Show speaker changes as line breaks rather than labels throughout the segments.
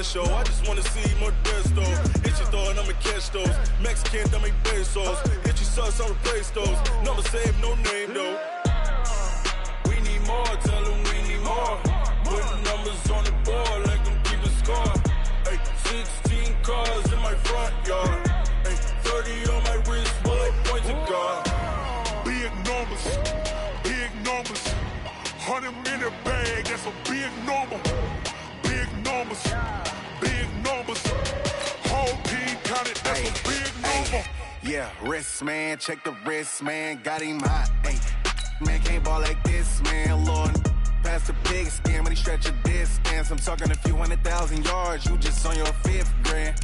show. I just wanna see Modesto. If you thought I'ma catch those Mexican dummy pesos. If you saw some replace those. Number save, no name though. We need more, tell them we need more. Putting numbers on the board like them keep a score. Ay, 16 cars in my front yard. Ay, 30 on my wrist, while I point to God.
Big numbers, big numbers. 100 minute bag, that's a big number. Big numbers, big numbers. Whole team counted, that's a big number.
Yeah, wrist man, check the wrist man, got him hot. Ay, man can't ball like this, man. Lord, past the big scam, but he stretch a distance. I'm talking a few 100,000 yards, you just on your 5th grand.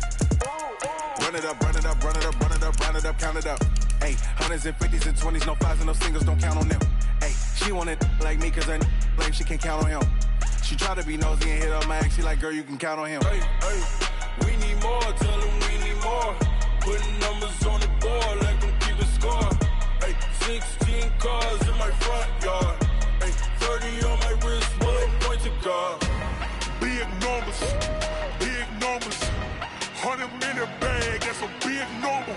Run it up, run it up, run it up, run it up, run it up, count it up. Ay, hundreds and 50s and 20s, no 5s and no singles, don't count on them. Ay, she want it like me, cause her blame she can't count on him. She try to be nosy and hit up my ex, she like, girl, you can count on him.
Hey, hey, we need more, tell them we need more. Putting numbers on the board like them keep a score. Hey, 16 cars in my front yard. Hey, 30 on my wrist, while I point to God.
Big numbers, big numbers. 100 minute bag, that's a big number.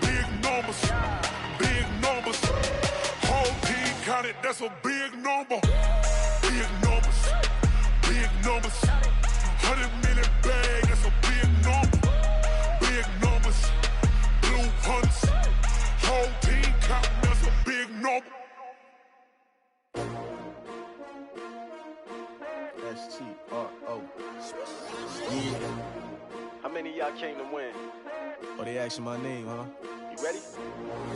Big numbers, big numbers. Whole team counted, that's a big number. Big numbers, big numbers. 100 minute bag, that's a big number. Big numbers, blue hunts. Whole team counting, that's a big number.
S-T-R-O. Yeah.
How many of y'all came to win?
Oh, they asking my name, huh?
You ready?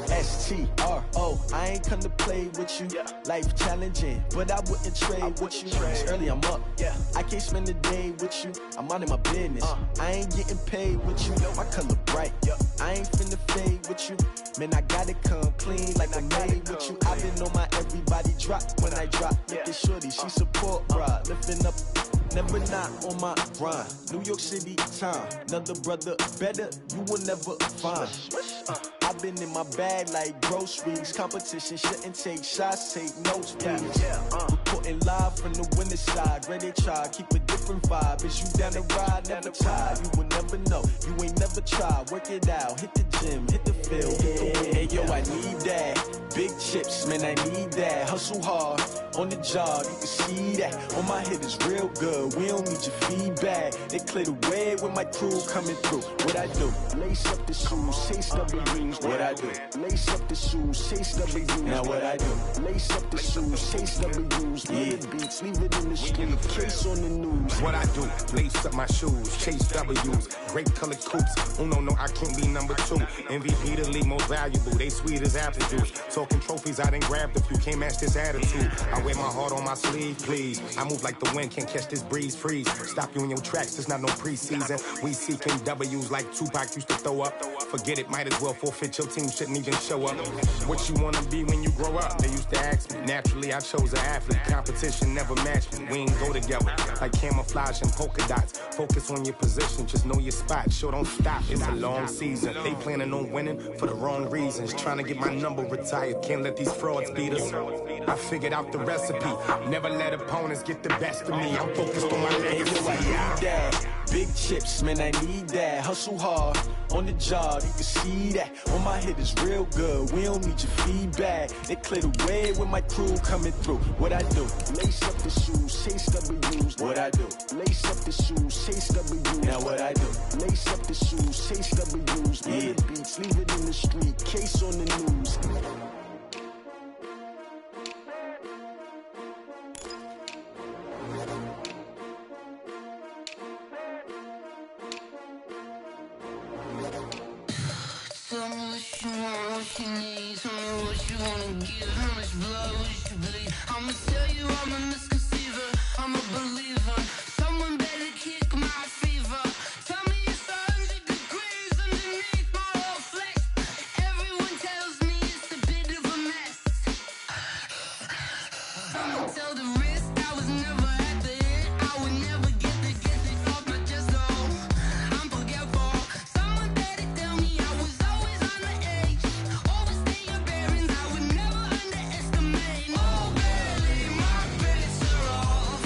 S-T-R-O. I ain't come to play with you.
Yeah.
Life challenging, but I wouldn't trade with you. It's early, I'm up.
Yeah.
I can't spend the day with you. I'm minding my business. I ain't getting paid with you. My color bright.
Yeah.
I ain't finna fade with you. Man, I gotta come clean like I'm made with you. I've been on my everybody drop when I drop. Look at shorty, she support ride. Lifting up, never not on my grind. New York City time. Another brother better, you will never find. I've been in my bag like groceries. Competition shouldn't take shots, take notes, please. Reporting live from the winter side. Ready to try, keep a different vibe. Is you down the ride, never tired. You will never know, you ain't never tried. Work it out, hit the gym, hit the field, hit the wind. Hey yo, I need that. Big chips, man, I need that. Hustle hard, on the job, you can see that. On my head is real good, we don't need your feedback. They clear the way with my crew coming through. What I do? Lace up the shoes, chase W's. What I do? Lace up the shoes, chase W's. Now what I do? Lace up the shoes, chase W's. Yeah. Beats, leave it in the street, case on the news.
What I do? Lace up my shoes, chase W's. Great colored coops. Oh no, I can't be number 2. MVP the league most valuable. They sweet as apple juice. Talking trophies, I done grabbed a few. Can't match this attitude. I wear my heart on my sleeve, please. I move like the wind, can't catch this breeze, freeze. Stop you in your tracks, there's not no preseason. We seeking W's like Tupac used to throw up. Forget it, might as well forfeit. Your team shouldn't even show up. What you wanna be when you grow up? They used to ask me. Naturally, I chose an athlete. Competition never matched me. We ain't go together like camouflage and polka dots. Focus on your position, just know your spot. Sure, don't stop. It's a long season. They planning on winning for the wrong reasons. Trying to get my number retired. Can't let these frauds beat us. I figured out the recipe. Never let opponents get the best of me. I'm focused on my legacy.
Hey, yo, I need that. Big chips, man, I need that. Hustle hard, on the job, you can see that. On my head is real good, we don't need your feedback. They clear the way with my crew coming through. What I do? Lace up the shoes, chase W's. What I do? Lace up the shoes, chase W's. Now what I do? Lace up the shoes, chase W's. Yeah. Beats, leave it in the street, case on the news.
Tell me what you want, what you need. Tell me what you wanna give. How much blood would you bleed? I'ma tell you I'm a misconceiver. I'm a believer. Someone better kick my fever. Tell me it's 100 degrees underneath my whole flesh. Everyone tells me it's a bit of a mess. I'ma tell the risk I was never at the end. I would never get it off my chest. So I'm forgetful. Someone better tell me I was always on the edge. Overstay your bearings, I would never underestimate. Oh baby, my bets are off.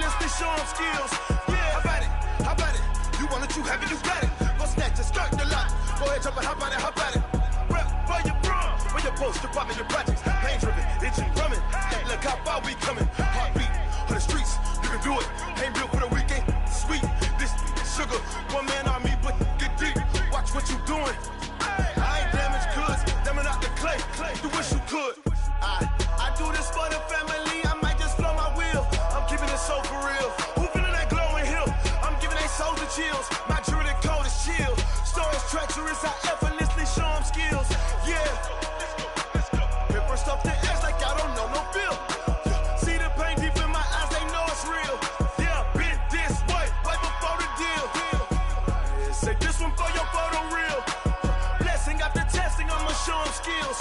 effortlessly show them skills. Yeah, how about it? How about it? You want it, you have it, you got it. Go snatch it, skirt the lot. Go ahead, jump it, how about it? How about it? Rep for your bra, for your post, your pop, and your projects. Pain driven, itching, drumming. Look how far we coming. Heartbeat on the streets, you can do it. Ain't built for the weekend. Sweet, this sugar, one man army, but get deep. Watch what you doing. I ain't damaged goods, damn it out the clay. You wish you could. I do this for the family. I might just blow my wheel. I'm keeping it so for real. Who feeling that glowing hill? I'm giving they souls the chills. My jewelry code is chill. Stories treacherous, I effortlessly show them skills. Yeah. Paper stuff to edge like I don't know no feel. See the pain deep in my eyes, they know it's real. Yeah, been this way, right before the deal. Say this one for your photo reel. Blessing after testing, I'ma show them skills.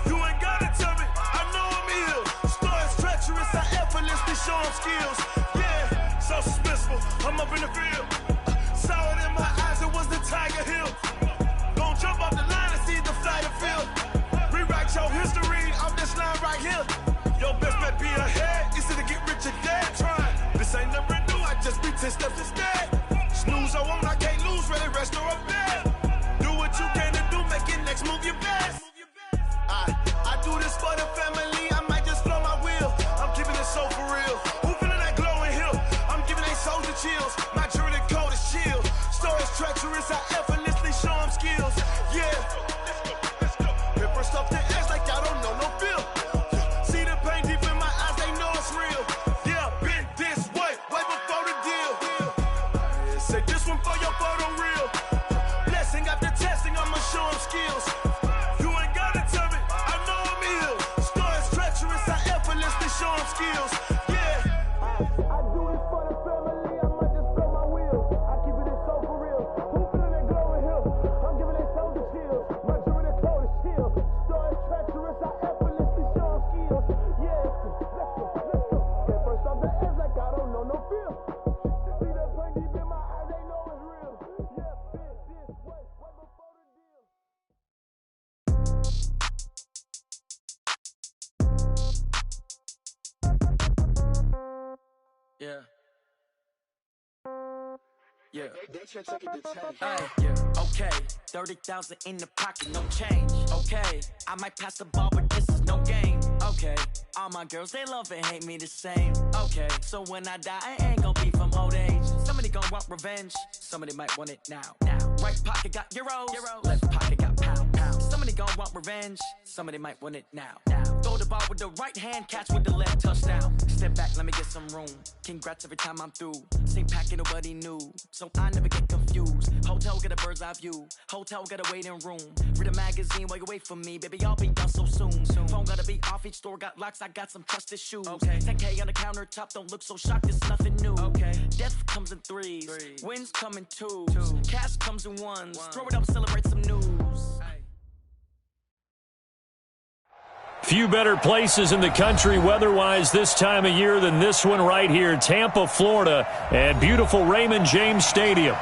You ain't gotta tell me, I know I'm ill. Stories treacherous, I effortlessly show them skills. Yeah, so suspenseful, I'm up in the field. Saw it in my eyes, it was the Tiger Hill. Gon' jump off the line and see the flight of field. Rewrite your history off this line right here. Your best bet be ahead, easy to get rich or dead. Trying, this ain't never new, I just be 10 steps instead. Snooze I won't, I can't lose, ready, rest or a bed. Do what you can to do, make it next move your best. I do this for the family, I might just blow my wheel. I'm keeping it so for real. Who feeling that glowing hill? I'm giving they souls the chills. My jewelry code is chill. Stories treacherous, I effortlessly show them skills. Yeah. Paper stuff to edge like I don't know no feel. See the pain deep in my eyes, they know it's real. Yeah, been this way, way before the deal. Say this one for your photo reel. Blessing after testing, I'ma show them skills. You ain't gotta tell me, I know I'm ill. Stories treacherous, I effortlessly show them skills. Yeah. I do this for the family, I might just blow my wheel. I keep it so for real. Who feeling that glowing hill? I'm giving they souls the chills. My jewelry code is chill. Stories treacherous, I effortlessly show them skills. Yeah, let's go. Get first off the edge like I don't know no feel. See that pain deep in my eyes, they know it's real. Yeah, been this way, way before the deal.
Yeah. Yeah. Yeah. Okay. 30,000 in the pocket, no change. Okay. I might pass the ball, but this is no game. Okay. All my girls, they love and hate me the same. Okay. So when I die, I ain't gon' be from old age. Somebody gon' want revenge. Somebody might want it now. Right pocket got euros. Left pocket got pound. Somebody gon' want revenge. Somebody might want it now. Throw the ball with the right hand, catch with the left, touchdown. Step back, let me get some room. Congrats every time I'm through. Same packet, nobody knew. So I never get confused. Hotel get a bird's eye view. Hotel get a waiting room. Read a magazine while you wait for me. Baby, I'll be done so soon. Phone gotta be off, each store got locks. I got some trusted shoes. 10K on the countertop, don't look so shocked, it's nothing new. Death comes in threes. Wins come in twos. Cash comes in ones. Throw it up, celebrate some news.
Few better places in the country weather-wise this time of year than this one right here, Tampa, Florida, and beautiful Raymond James Stadium.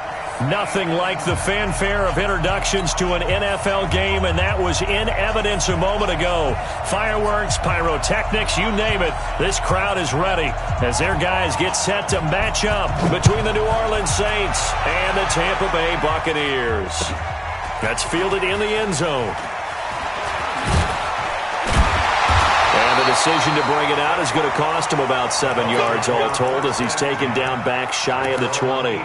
Nothing like the fanfare of introductions to an NFL game, and that was in evidence a moment ago. Fireworks, pyrotechnics, you name it. This crowd is ready as their guys get set to match up between the New Orleans Saints and the Tampa Bay Buccaneers. That's fielded in the end zone. And the decision to bring it out is going to cost him about 7 yards all told as he's taken down back shy of the 20.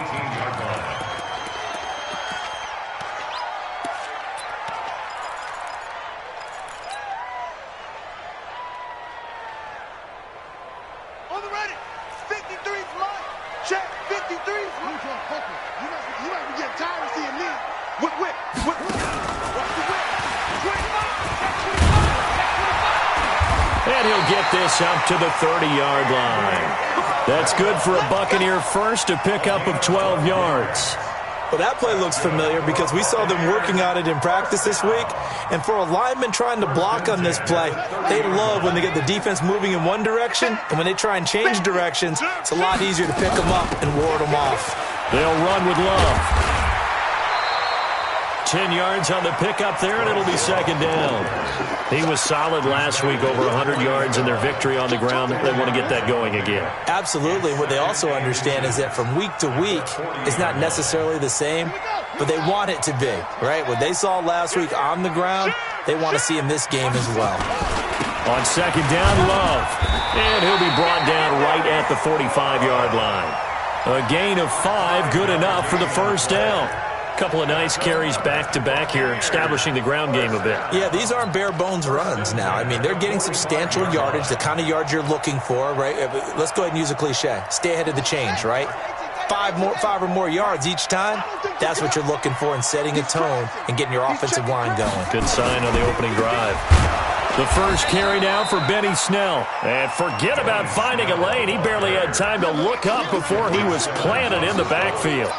On the ready, 53's mine. Check, 53's mine. You might be getting tired of seeing me. Whip. Watch the whip. 25.
And he'll get this up to the 30-yard line. That's good for a Buccaneer first, a pickup of 12 yards.
Well, that play looks familiar because we saw them working on it in practice this week. And for a lineman trying to block on this play, they love when they get the defense moving in one direction. And when they try and change directions, it's a lot easier to pick them up and ward them off.
They'll run with Love. 10 yards on the pickup there, and it'll be second down. He was solid last week, over 100 yards in their victory on the ground. They want to get that going again.
Absolutely. What they also understand is that from week to week, it's not necessarily the same, but they want it to be, right? What they saw last week on the ground, they want to see in this game as well.
On second down, Love. And he'll be brought down right at the 45-yard line. A gain of 5, good enough for the first down. Couple of nice carries back-to-back here, establishing the ground game a bit.
Yeah, these aren't bare-bones runs now. I mean, they're getting substantial yardage, the kind of yards you're looking for, right? Let's go ahead and use a cliche. Stay ahead of the change, right? 5 or more yards each time, that's what you're looking for in setting a tone and getting your offensive line going.
Good sign on the opening drive. The first carry now for Benny Snell. And forget about finding a lane. He barely had time to look up before he was planted in the backfield.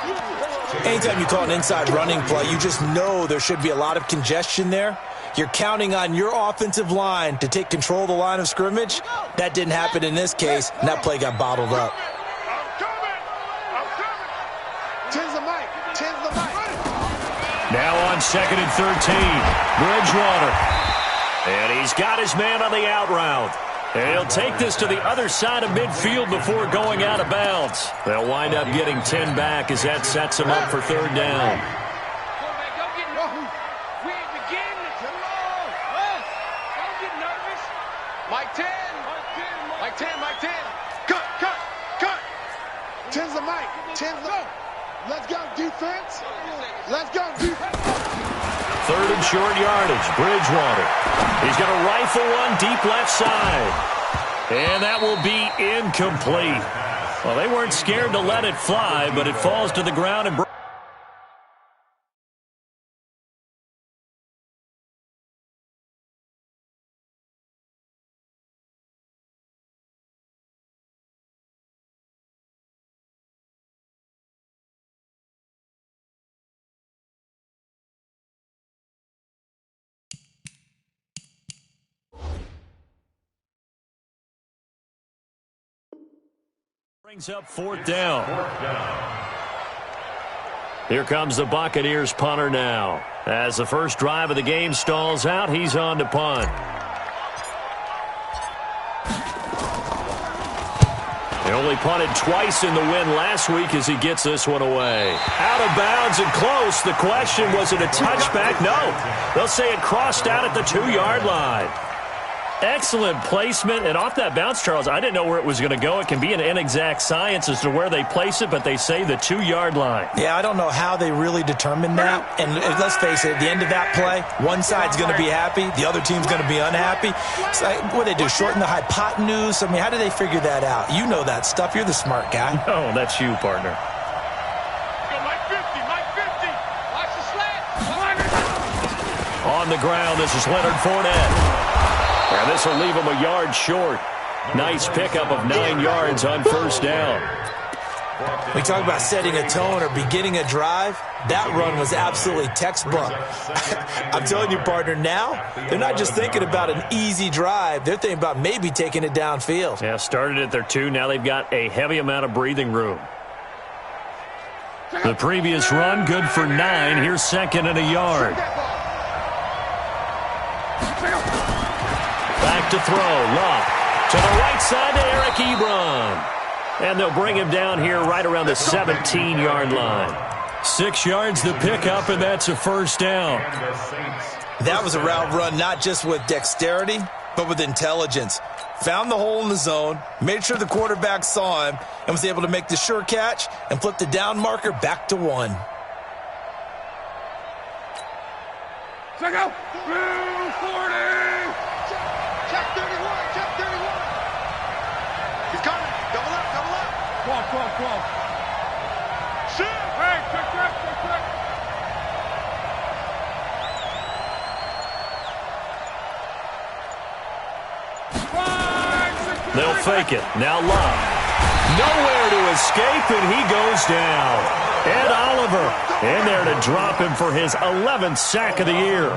Anytime you call an inside running play, you just know there should be a lot of congestion there. You're counting on your offensive line to take control of the line of scrimmage. That didn't happen in this case, and that play got bottled up.
Now on second and 13, Bridgewater. And he's got his man on the out route. And he'll take this to the other side of midfield before going out of bounds. They'll wind up getting 10 back as that sets him up for third down.
Mike 10. Mike 10. Mike 10. Cut. 10's the Mike. 10's the... Let's go, defense. Let's go, defense.
Third and short yardage, Bridgewater. He's going to rifle one deep left side. And that will be incomplete. Well, they weren't scared to let it fly, but it falls to the ground and... brings up fourth down. Here comes the Buccaneers punter now. As the first drive of the game stalls out, he's on to punt. He only punted twice in the win last week as he gets this one away. Out of bounds and close. The question, was it a touchback? No. They'll say it crossed out at the 2-yard line. Excellent placement, and off that bounce, Charles, I didn't know where it was going to go. It can be an inexact science as to where they place it, but they say the 2-yard line.
Yeah, I don't know how they really determined that. And let's face it, at the end of that play, one side's going to be happy, the other team's going to be unhappy. It's like, what do they do, shorten the hypotenuse? I mean, how do they figure that out? You know that stuff. You're the smart guy.
No, that's you, partner.
Mike 50. Watch the slant.
On the ground, this is Leonard Fournette. And this will leave him a yard short. Nice pickup of 9 yards on first down.
We talk about setting a tone or beginning a drive. That run was absolutely textbook. I'm telling you, partner, now they're not just thinking about an easy drive. They're thinking about maybe taking it downfield.
Yeah, started at their 2. Now they've got a heavy amount of breathing room. The previous run, good for 9. Here's second and a yard. Back to throw. Love to the right side to Eric Ebron. And they'll bring him down here right around the 17-yard line. 6 yards the pickup, and that's a first down.
That was a route run not just with dexterity, but with intelligence. Found the hole in the zone, made sure the quarterback saw him, and was able to make the sure catch and flip the down marker back to 1.
Check out. 40. Check 31. He's coming. Double up. Come on. Shoot. Hey, check.
They'll fake it. Now Love. Nowhere to escape, and he goes down. Ed Oliver in there to drop him for his 11th sack of the year.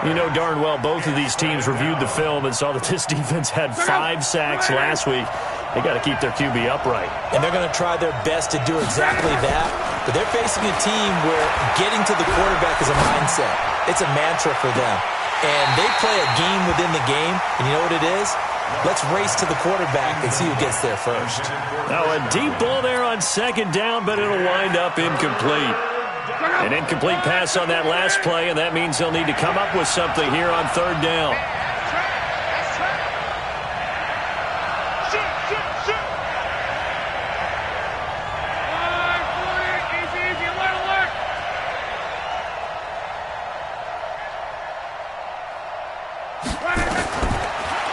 You know darn well both of these teams reviewed the film and saw that this defense had 5 sacks last week. They got to keep their QB upright.
And they're going to try their best to do exactly that. but they're facing a team where getting to the quarterback is a mindset. It's a mantra for them. And they play a game within the game, and you know what it is? Let's race to the quarterback and see who gets there first.
Now a deep ball there on second down, but it'll wind up incomplete. An incomplete pass on that last play, and that means they'll need to come up with something here on third down.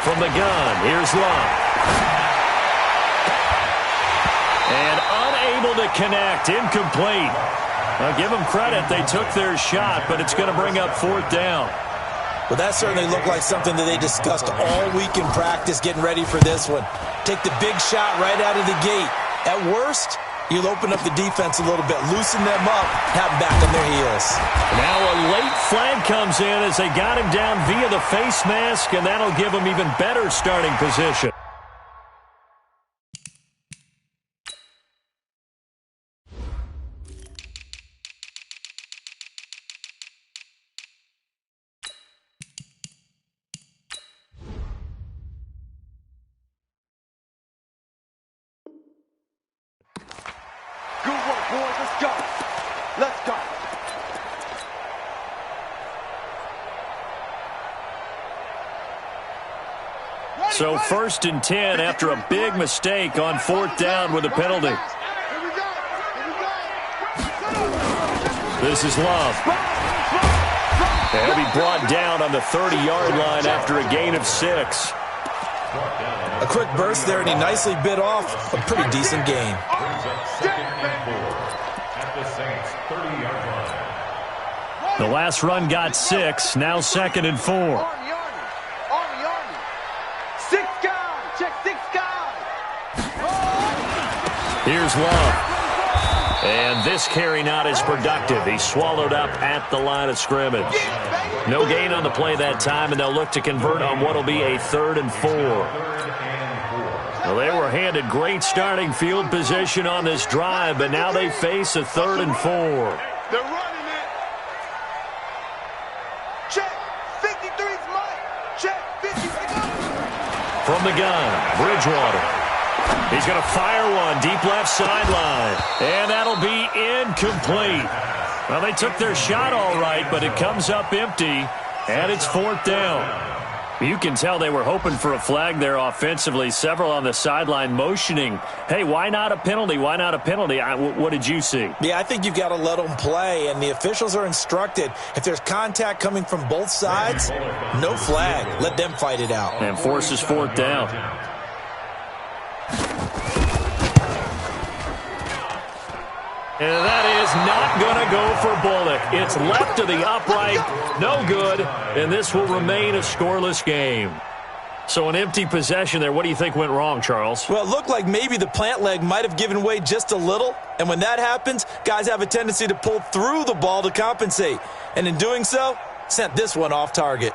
From the gun, here's Love. And unable to connect, incomplete. I'll give them credit. They took their shot, but it's going to bring up fourth down.
Well, that certainly looked like something that they discussed all week in practice, getting ready for this one. Take the big shot right out of the gate. At worst, you'll open up the defense a little bit, loosen them up, have them back on their heels.
Now a late flag comes in as they got him down via the face mask, and that'll give them even better starting position.
Good work, boys. Let's go. Let's go.
So 1st and 10 after a big mistake on fourth down with a penalty. This is Love. And he'll be brought down on the 30-yard line after a gain of 6.
A quick burst there, and he nicely bit off a pretty decent gain.
The last run got 6, now 2nd and 4.
Army. 6 guys. Check 6 guys.
Here's Love. And this carry not as productive. He's swallowed up at the line of scrimmage. No gain on the play that time, and they'll look to convert on what will be a 3rd and 4. Well, they were handed great starting field position on this drive, but now they face a 3rd and 4.
They're running it. Check. 53's Mike. Check. 53's
From the gun, Bridgewater. He's going to fire one deep left sideline, and that'll be incomplete. Well, they took their shot all right, but it comes up empty, and it's 4th down. You can tell they were hoping for a flag there offensively. Several on the sideline motioning, hey, why not a penalty? Why not a penalty? What did you see?
Yeah, I think you've got to let them play, and the officials are instructed, if there's contact coming from both sides, no flag. Let them fight it out.
And forces 4th down. And that is not going to go for Bullock. It's left to the upright, no good, and this will remain a scoreless game. So an empty possession there. What do you think went wrong, Charles?
Well, it looked like maybe the plant leg might have given way just a little, and when that happens, guys have a tendency to pull through the ball to compensate, and in doing so, sent this one off target.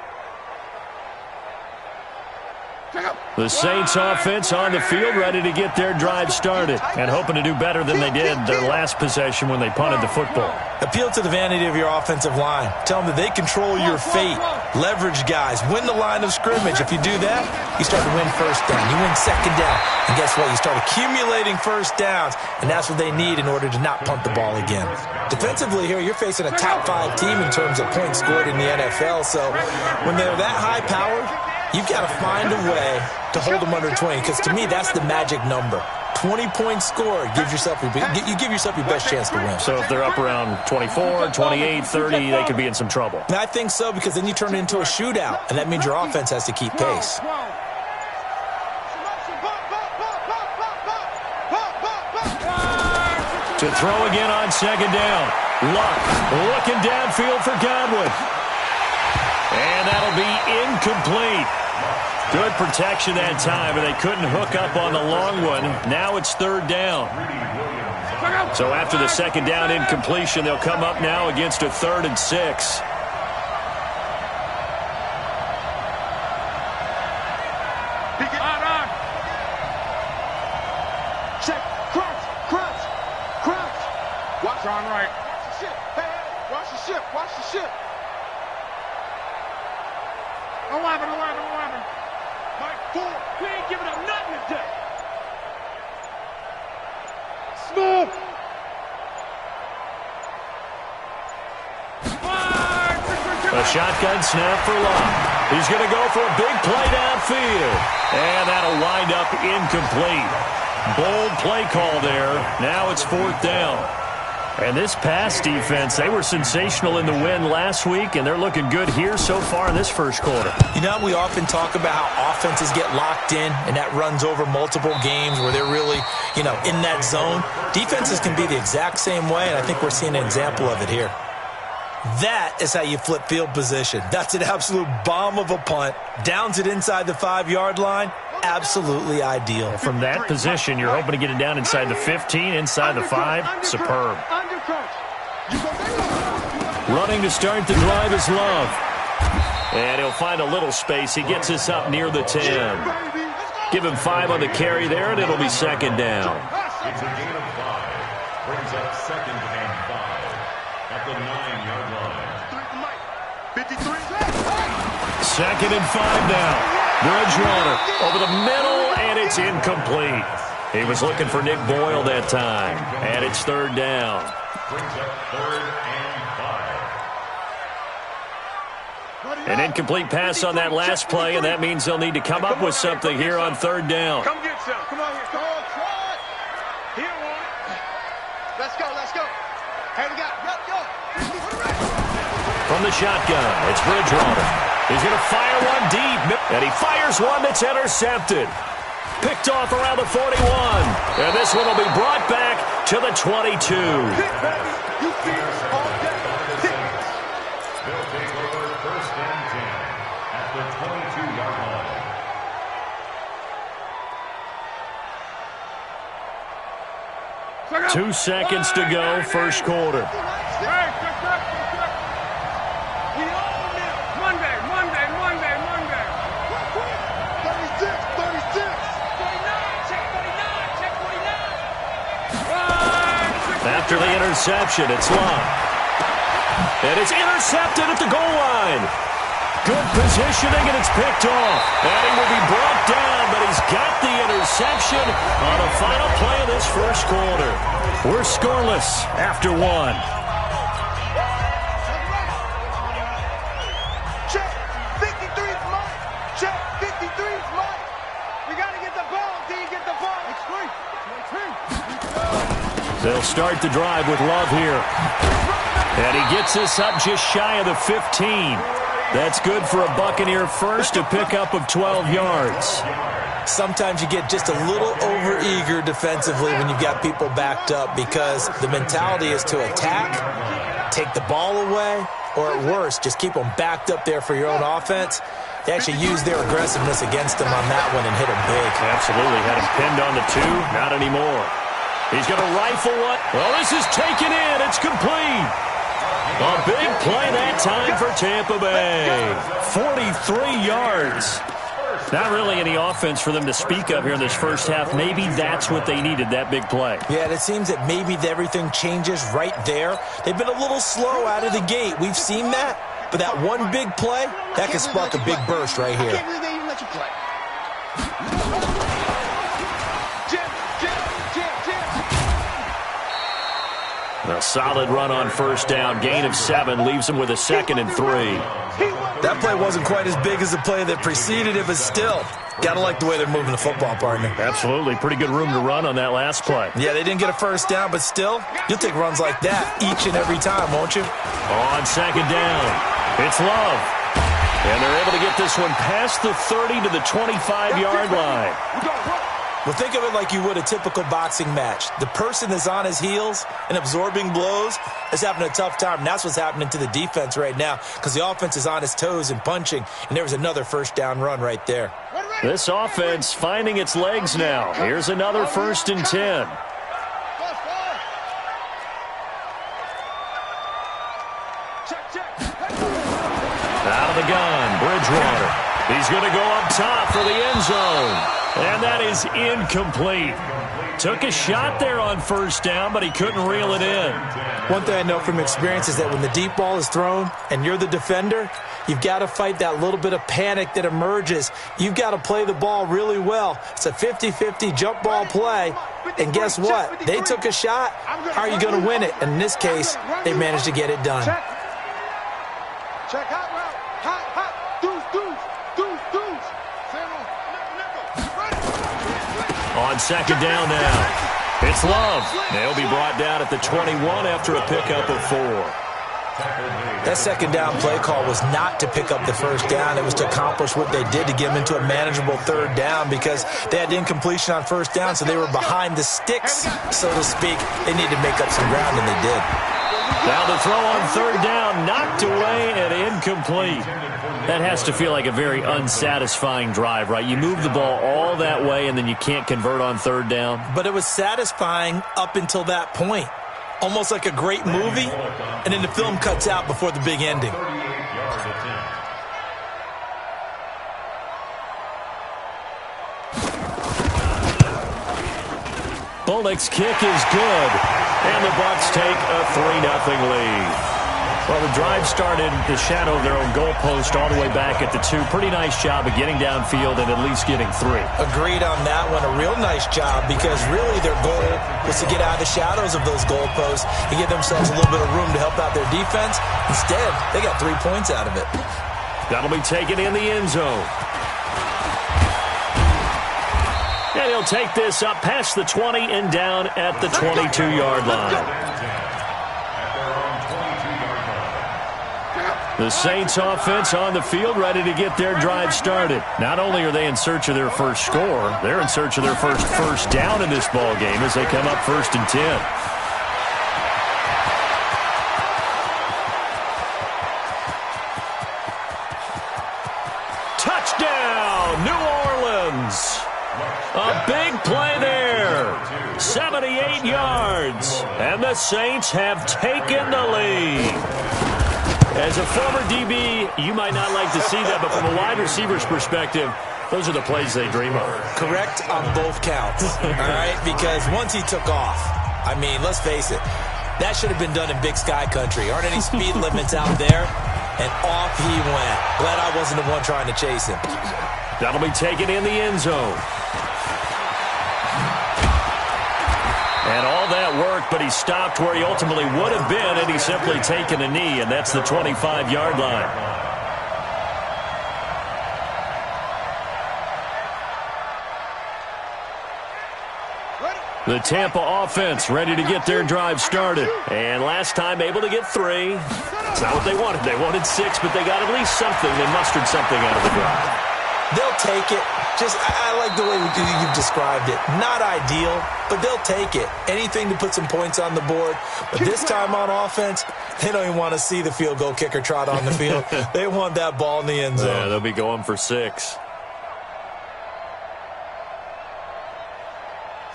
The Saints offense on the field, ready to get their drive started and hoping to do better than they did their last possession when they punted the football.
Appeal to the vanity of your offensive line. Tell them that they control your fate. Leverage guys. Win the line of scrimmage. If you do that, you start to win first down. You win second down. And guess what? You start accumulating first downs, and that's what they need in order to not punt the ball again. Defensively here, you're facing a top 5 team in terms of points scored in the NFL, so when they're that high-powered, you've got to find a way to hold them under 20, because to me, that's the magic number. 20 points scored, you give yourself your best chance to win.
So if they're up around 24, 28, 30, they could be in some trouble.
And I think so, because then you turn it into a shootout, and that means your offense has to keep pace.
To throw again on second down. Luck looking downfield for Godwin. And that'll be incomplete. Good protection that time, and they couldn't hook up on the long one. Now it's 3rd down. So after the second down incompletion, they'll come up now against a 3rd and 6.
Check. Crunch. Ron right. Watch the ship. Hey, watch the ship. Watch the ship. 11. Mike 4. We ain't giving up nothing today. Smooth.
A shotgun snap for Love. He's going to go for a big play downfield. And that'll wind up incomplete. Bold play call there. Now it's 4th down. And this pass defense, they were sensational in the win last week, and they're looking good here so far in this first quarter.
You know, we often talk about how offenses get locked in, and that runs over multiple games where they're really, in that zone. Defenses can be the exact same way, and I think we're seeing an example of it here. That is how you flip field position. That's an absolute bomb of a punt. Downs it inside the 5-yard line. Absolutely ideal.
From that position, you're hoping to get it down inside the 15, inside the 5. Superb. Running to start the drive is Love. And he'll find a little space. He gets us up near the 10. Give him 5 on the carry there, and it'll be 2nd down.
It's a gain of 5. Brings up 2nd and 5 at the 9-yard line.
2nd and 5 now. Bridgewater over the middle, and it's incomplete. He was looking for Nick Boyle that time, and it's 3rd down.
Brings up 3rd and 5.
An incomplete pass on that last play, and that means they'll need to come up with something here on 3rd down.
Come get some. Come on here. Come on, try it. He don't want it. Let's go. Hey, we got it. Go.
From the shotgun, it's Bridgewater. He's going to fire one deep, and he fires one that's intercepted. Picked off around the 41, and this one will be brought back to the 22.
They'll take over 1st and 10 at the 22-yard line.
2 seconds to go, first quarter. After the interception, it's Love. And it's intercepted at the goal line. Good positioning, and it's picked off. And he will be brought down, but he's got the interception on the final play of this first quarter. We're scoreless after 1.
Check. 53's Mike. Check. 53's Mike. We got to get the ball. Do you get the ball? It's free.
They'll start the drive with Love here. And he gets us up just shy of the 15. That's good for a Buccaneer first, a pickup of 12 yards.
Sometimes you get just a little over-eager defensively when you've got people backed up because the mentality is to attack, take the ball away, or at worst, just keep them backed up there for your own offense. They actually used their aggressiveness against them on that one and hit him big.
Absolutely. Had him pinned on the 2. Not anymore. He's going to rifle one. Well, this is taken in. It's complete. A big play that time for Tampa Bay. 43 yards. Not really any offense for them to speak of here in this first half. Maybe that's what they needed, that big play.
Yeah, and it seems that maybe everything changes right there. They've been a little slow out of the gate. We've seen that. But that one big play, that can spark a big burst right here.
I can't believe they even let you play.
A solid run on first down. Gain of 7 leaves him with a 2nd and 3.
That play wasn't quite as big as the play that preceded it, but still, gotta like the way they're moving the football, partner.
Absolutely. Pretty good room to run on that last play.
Yeah, they didn't get a first down, but still, you'll take runs like that each and every time, won't you?
On 2nd down, it's Love. And they're able to get this one past the 30 to the 25-yard line.
Well, think of it like you would a typical boxing match. The person is on his heels and absorbing blows is having a tough time. And that's what's happening to the defense right now because the offense is on its toes and punching. And there was another first down run right there.
This offense finding its legs now. Here's another 1st and 10. Out of the gun, Bridgewater. He's going to go up top for the end zone. And that is incomplete. Took a shot there on first down, but he couldn't reel it in.
One thing I know from experience is that when the deep ball is thrown and you're the defender, you've got to fight that little bit of panic that emerges. You've got to play the ball really well. It's a 50-50 jump ball play. And guess what? They took a shot. How are you going to win it? And in this case, they managed to get it done.
Check hot route. Hot.
On second down now, it's Love. They'll be brought down at the 21 after a pickup of 4.
That second down play call was not to pick up the first down. It was to accomplish what they did, to get them into a manageable third down, because they had incompletion on first down, so they were behind the sticks, so to speak. They needed to make up some ground, and they did.
Now the throw on third down, knocked away and incomplete. That has to feel like a very unsatisfying drive, right? You move the ball all that way, and then you can't convert on third down.
But it was satisfying up until that point. Almost like a great movie, and then the film cuts out before the big ending.
Bullock's kick is good, and the Bucs take a 3-0 lead. Well, the drive started the shadow of their own goalpost all the way back at the 2. Pretty nice job of getting downfield and at least getting 3.
Agreed on that one. A real nice job, because really their goal was to get out of the shadows of those goalposts and give themselves a little bit of room to help out their defense. Instead, they got 3 points out of it.
That'll be taken in the end zone. And he'll take this up past the 20 and down at the 22-yard line. The Saints offense on the field, ready to get their drive started. Not only are they in search of their first score, they're in search of their first down in this ball game as they come up 1st and 10. Touchdown, New Orleans. A big play there. 78 yards. And the Saints have taken the lead. As a former DB, you might not like to see that, but from a wide receiver's perspective, those are the plays they dream of.
Correct on both counts, all right? Because once he took off, I mean, let's face it, that should have been done in Big Sky country. Aren't any speed limits out there? And off he went. Glad I wasn't the one trying to chase him.
That'll be taken in the end zone. And all that work, but he stopped where he ultimately would have been, and he's simply taken a knee, and that's the 25-yard line. The Tampa offense ready to get their drive started. And last time able to get 3. It's not what they wanted. They wanted 6, but they got at least something. They mustered something out of the drive.
They'll take it. I like the way you've described it. Not ideal, but they'll take it. Anything to put some points on the board. But this time on offense, they don't even want to see the field goal kicker trot on the field. They want that ball in the end zone.
Yeah, they'll be going for 6.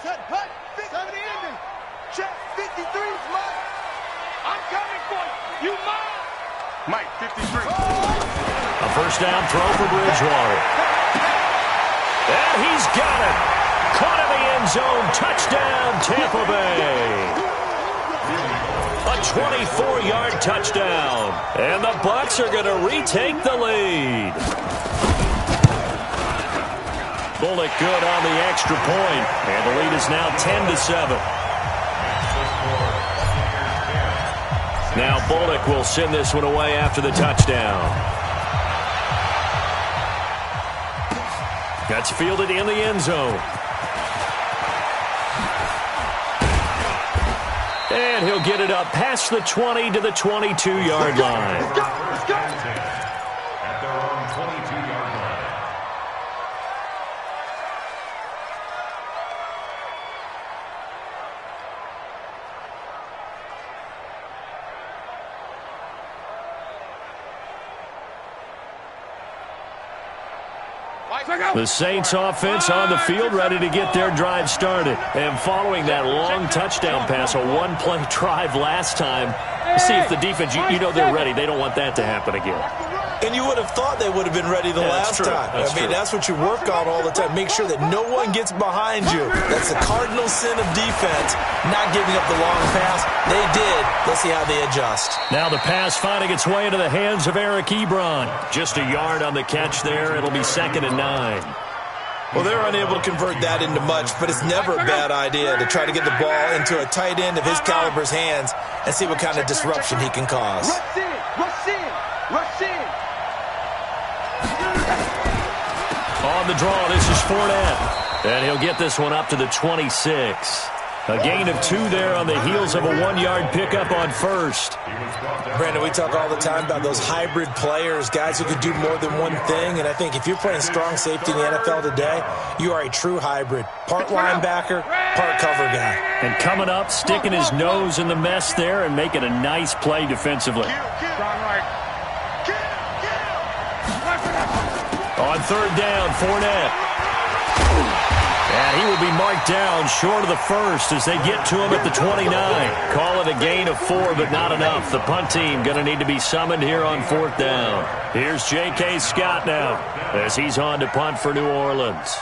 Set, punt, 70 ending. Check, 53's Mike. I'm coming for you. You mine.
Mike, 53.
A first down throw for Bridgewater. And he's got it. Caught in the end zone. Touchdown, Tampa Bay. A 24-yard touchdown. And the Bucs are going to retake the lead. Bullock good on the extra point. And the lead is now 10-7. Now Bullock will send this one away after the touchdown. That's fielded in the end zone. And he'll get it up past the 20 to the 22-yard line.
Let's go.
At their own 22-yard line.
The Saints offense on the field ready to get their drive started. And following that long touchdown pass, a one-play drive last time, see if the defense, you know they're ready. They don't want that to happen again.
And you would have thought they would have been ready the last time. I mean, that's what you work on all the time. Make sure that no one gets behind you. That's the cardinal sin of defense, not giving up the long pass. They did. Let's see how they adjust.
Now the pass finding its way into the hands of Eric Ebron. Just a yard on the catch there. It'll be 2nd and 9.
Well, they're unable to convert that into much, but it's never a bad idea to try to get the ball into a tight end of his caliber's hands and see what kind of disruption he can cause.
Rush in, rush in, rush in.
On the draw, this is Fournette. And he'll get this one up to the 26. A gain of 2 there on the heels of a 1-yard pickup on first.
Brandon, we talk all the time about those hybrid players, guys who could do more than one thing. And I think if you're playing strong safety in the NFL today, you are a true hybrid. Part linebacker, part cover guy.
And coming up, sticking his nose in the mess there and making a nice play defensively. On 3rd down, Fournette. And he will be marked down short of the first as they get to him at the 29. Call it a gain of 4, but not enough. The punt team going to need to be summoned here on 4th down. Here's J.K. Scott now as he's on to punt for New Orleans.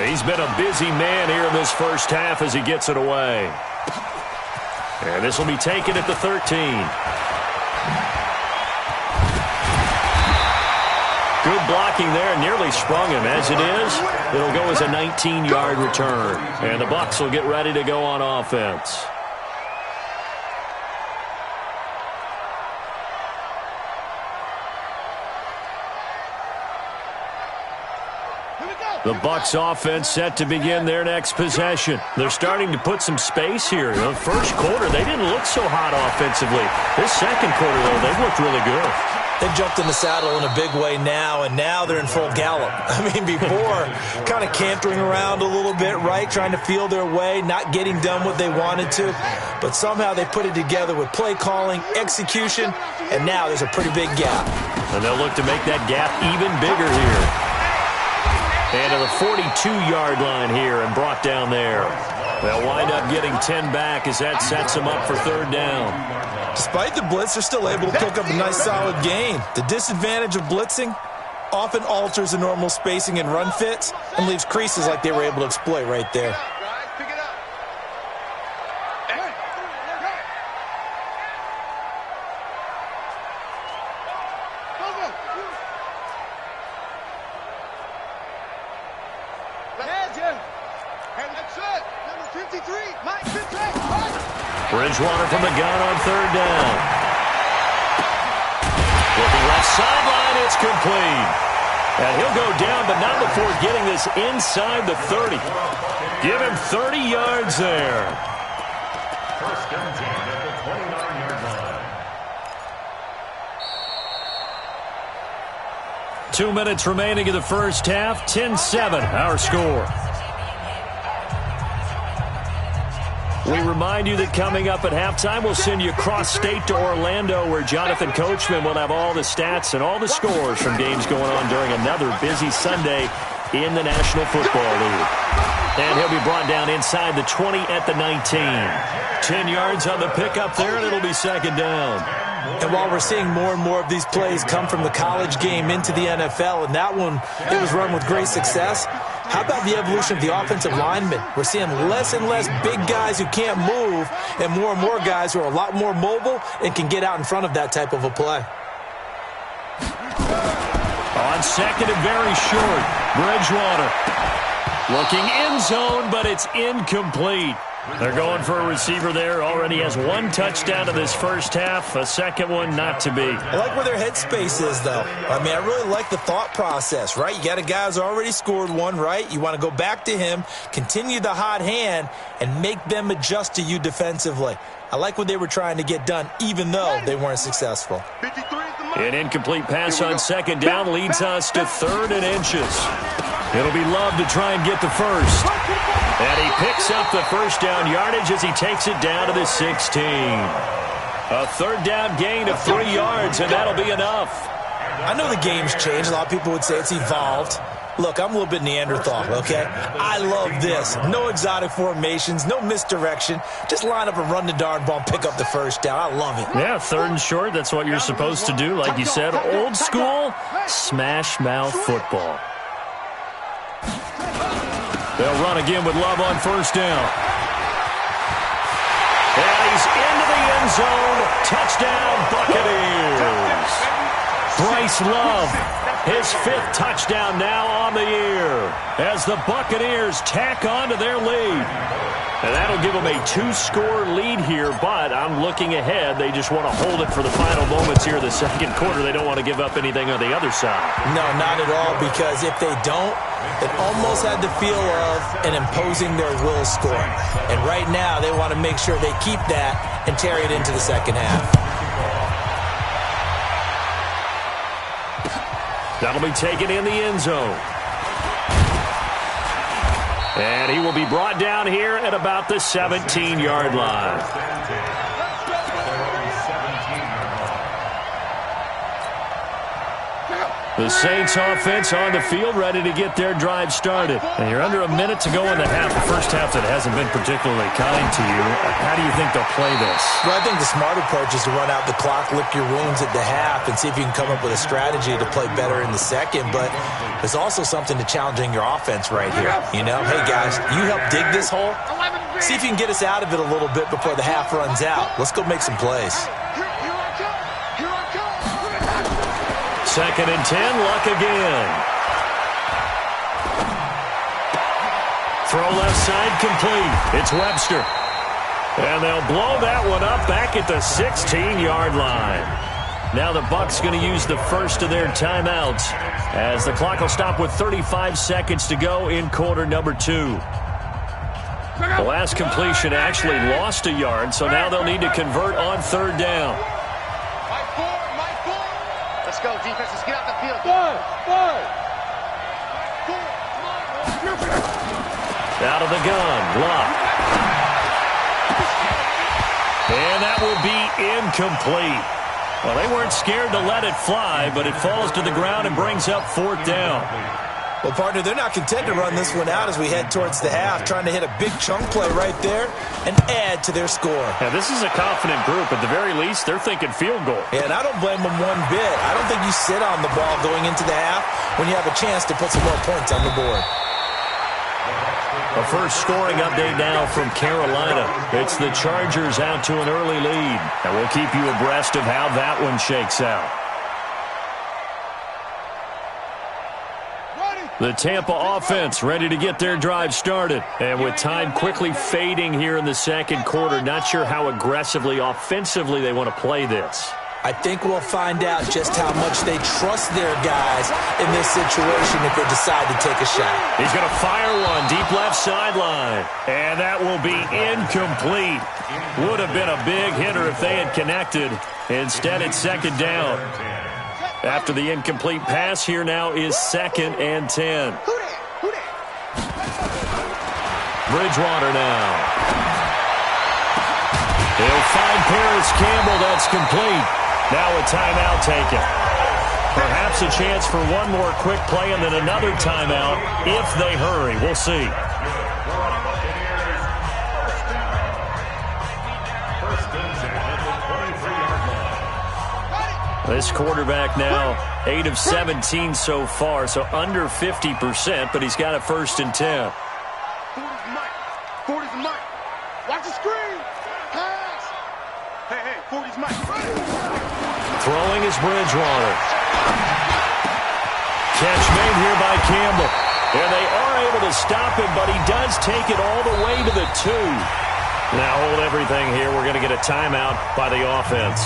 He's been a busy man here in this first half as he gets it away. And this will be taken at the 13. Good blocking there, nearly sprung him. As it is, it'll go as a 19-yard return. And the Bucs will get ready to go on offense. The Bucs offense set to begin their next possession. They're starting to put some space here. In the first quarter, they didn't look so hot offensively. This second quarter, though, they've looked really good.
They've jumped in the saddle in a big way now, and now they're in full gallop. I mean, before, kind of cantering around a little bit, right, trying to feel their way, not getting done what they wanted to. But somehow they put it together with play calling, execution, and now there's a pretty big gap.
And they'll look to make that gap even bigger here. And to the 42-yard line here and brought down there. They'll wind up getting 10 back as that sets them up for 3rd down.
Despite the blitz, they're still able to pick up a nice solid gain. The disadvantage of blitzing often alters the normal spacing and run fits and leaves creases like they were able to exploit right there.
Bridgewater from the gun on 3rd down. Looking left sideline, it's complete. And he'll go down, but not before getting this inside the 30. Give him 30 yards there.
1st and 10 at the 29-yard line.
2 minutes remaining in the first half. 10-7, our score. We remind you that coming up at halftime, we'll send you across state to Orlando, where Jonathan Coachman will have all the stats and all the scores from games going on during another busy Sunday in the National Football League. And he'll be brought down inside the 20 at the 19. 10 yards on the pickup there, and it'll be 2nd down.
And while we're seeing more and more of these plays come from the college game into the NFL, and that one, it was run with great success, how about the evolution of the offensive linemen? We're seeing less and less big guys who can't move and more guys who are a lot more mobile and can get out in front of that type of a play.
On 2nd and very short, Bridgewater looking end zone, but it's incomplete. They're going for a receiver there. Already has 1 touchdown in this first half. A second one not to be.
I like where their headspace is, though. I mean, I really like the thought process, right? You got a guy who's already scored 1, right? You want to go back to him, continue the hot hand, and make them adjust to you defensively. I like what they were trying to get done, even though they weren't successful.
An incomplete pass on 2nd down leads us to 3rd and inches. It'll be Love to try and get the first. And he picks up the first down yardage as he takes it down to the 16. A 3rd down gain of 3 yards, and that'll be enough.
I know the game's changed. A lot of people would say it's evolved. Look, I'm a little bit Neanderthal, okay? I love this. No exotic formations, no misdirection. Just line up and run the darn ball and pick up the first down. I love it.
Yeah, 3rd and short. That's what you're supposed to do. Like you said, old school smash mouth football. They'll run again with Love on 1st down. And he's into the end zone. Touchdown, Buccaneers. Bryce Love, his 5th touchdown now on the year as the Buccaneers tack on to their lead. And that'll give them a 2-score lead here, but I'm looking ahead. They just want to hold it for the final moments here in the 2nd quarter. They don't want to give up anything on the other side.
No, not at all, because if they don't, it almost had the feel of an imposing their will score. And right now, they want to make sure they keep that and carry it into the 2nd half.
That'll be taken in the end zone. And he will be brought down here at about the 17-yard line. The Saints offense on the field, ready to get their drive started. And you're under a minute to go in the half. The first half that hasn't been particularly kind to you. How do you think they'll play this?
Well, I think the smart approach is to run out the clock, lick your wounds at the half, and see if you can come up with a strategy to play better in the 2nd. But there's also something to challenging your offense right here. You know, hey, guys, you help dig this hole. See if you can get us out of it a little bit before the half runs out. Let's go make some plays.
2nd and 10, Luck again. Throw left side complete. It's Webster. And they'll blow that one up back at the 16-yard line. Now the Bucs going to use the first of their timeouts as the clock will stop with 35 seconds to go in quarter number 2. The last completion actually lost a yard, so now they'll need to convert on 3rd down.
Let's go, defense. Let's get out the field.
Out of the gun, Luck. And that will be incomplete. Well, they weren't scared to let it fly, but it falls to the ground and brings up 4th down.
Well, partner, they're not content to run this one out as we head towards the half, trying to hit a big chunk play right there and add to their score.
Yeah, this is a confident group. At the very least, they're thinking field goal.
Yeah, and I don't blame them one bit. I don't think you sit on the ball going into the half when you have a chance to put some more points on the board.
A first scoring update now from Carolina. It's the Chargers out to an early lead. And we'll keep you abreast of how that one shakes out. The Tampa offense ready to get their drive started. And with time quickly fading here in the 2nd quarter, not sure how aggressively, offensively they want to play this.
I think we'll find out just how much they trust their guys in this situation if they decide to take a shot.
He's going to fire one deep left sideline. And that will be incomplete. Would have been a big hitter if they had connected. Instead, it's 2nd down. After the incomplete pass, here now is 2nd and 10. Bridgewater now. He'll find Paris Campbell. That's complete. Now a timeout taken. Perhaps a chance for one more quick play and then another timeout if they hurry. We'll see. This quarterback now 8 of 17 so far, so under 50%, but he's got a 1st and 10.
40's Mike. 40's Mike. Watch the screen. Pass. Hey, 40's Mike.
Throwing is Bridgewater. Catch made here by Campbell. And they are able to stop him, but he does take it all the way to the 2. Now hold everything here. We're going to get a timeout by the offense.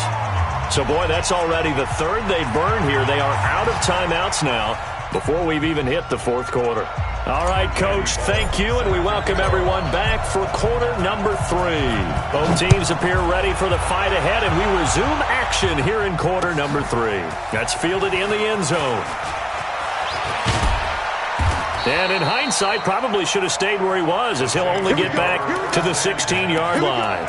So, boy, that's already the 3rd they've burned here. They are out of timeouts now before we've even hit the 4th quarter. All right, Coach, thank you, and we welcome everyone back for quarter number 3. Both teams appear ready for the fight ahead, and we resume action here in quarter number 3. That's fielded in the end zone. And in hindsight, probably should have stayed where he was, as he'll only get back to the 16-yard line.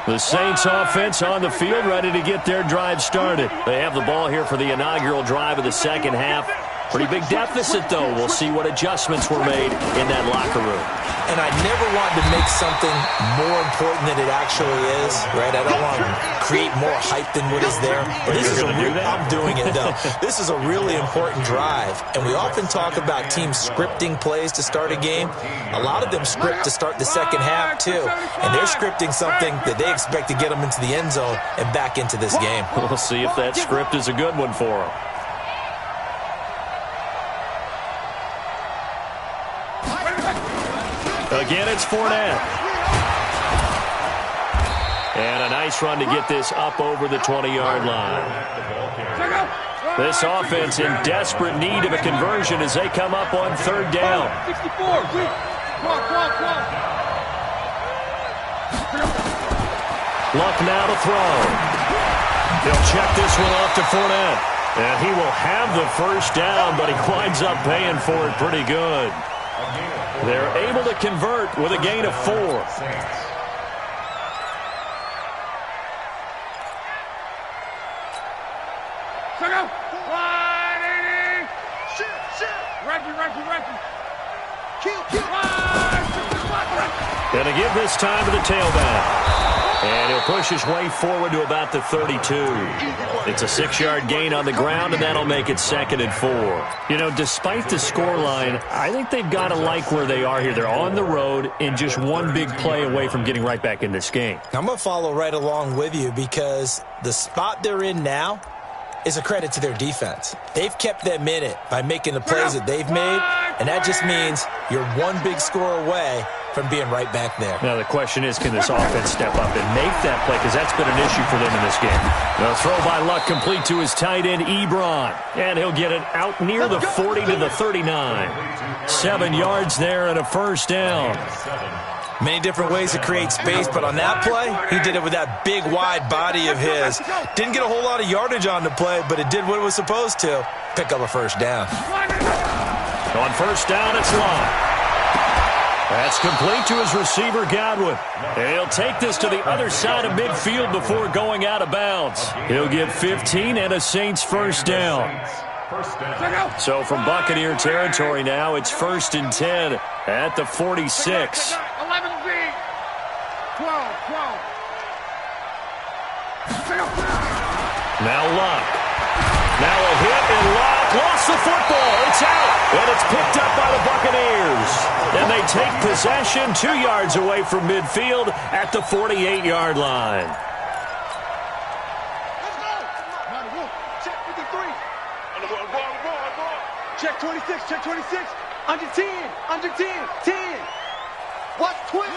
The Saints offense on the field, ready to get their drive started. They have the ball here for the inaugural drive of the second half. Pretty big deficit, though. We'll see what adjustments were made in that locker room.
And I never want to make something more important than it actually is, right? I don't want to create more hype than what is there. But this is I'm doing it, though. This is a really important drive. And we often talk about teams scripting plays to start a game. A lot of them script to start the second half, too. And they're scripting something that they expect to get them into the end zone and back into this game.
We'll see if that script is a good one for them. Again, it's Fournette. And a nice run to get this up over the 20-yard line. This offense in desperate need of a conversion as they come up on third down. Luck now to throw. He'll check this one off to Fournette. And he will have the first down, but he winds up paying for it pretty good. They're able to convert with a gain of 4. Gonna give this time to the tailback. And he'll push his way forward to about the 32. It's a 6-yard gain on the ground, and that'll make it 2nd and 4. You know, despite the scoreline, I think they've got to like where they are here. They're on the road and just one big play away from getting right back in this game.
I'm going to follow right along with you because the spot they're in now is a credit to their defense. They've kept them in it by making the plays that they've made, and that just means you're one big score away from being right back there.
Now the question is, can this offense step up and make that play? Because that's been an issue for them in this game. The throw by Luck complete to his tight end, Ebron. And he'll get it out near the 40 to the 39. 7 yards there and a first down.
Many different ways to create space, but on that play, he did it with that big, wide body of his. Didn't get a whole lot of yardage on the play, but it did what it was supposed to. Pick up a first down.
On first down, it's Luck. That's complete to his receiver, Godwin. And he'll take this to the other side of midfield before going out of bounds. He'll get 15 and a Saints first down. So from Buccaneer territory now, it's 1st and 10 at the 46.
12.
Now Luck. Now a hit, and Luck lost the football. It's out, and it's picked up by the Buccaneers. And they take possession 2 yards away from midfield at the 48-yard line.
Let's go. Check 53. Check 26. Check 26. Under 10. 10. Watch twist.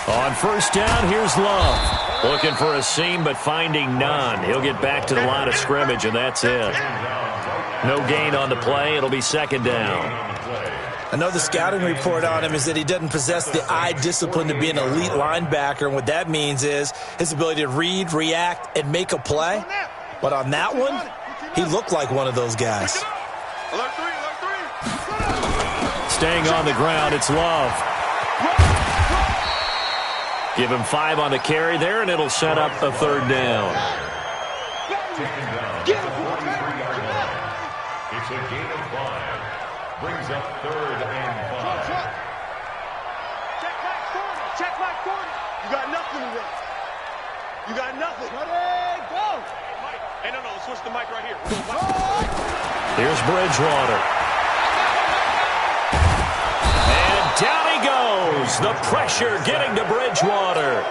On first down, here's Love. Looking for a seam, but finding none. He'll get back to the line of scrimmage, and that's it. No gain on the play. It'll be 2nd down.
I know the scouting report on him is that he doesn't possess the eye discipline to be an elite linebacker, and what that means is his ability to read, react, and make a play. But on that one, he looked like one of those guys.
Alert 3.
Staying on the ground, it's Love. Give him 5 on the carry there, and it'll set up a 3rd down.
Taken down, 43-yard line. It's a gain of 5. Brings up 3rd and 5.
Check back 40. You got nothing to run. You got nothing. Ready, go. Hey, no, switch the mic right here.
Here's Bridgewater. And down he goes. The pressure getting to Bridgewater.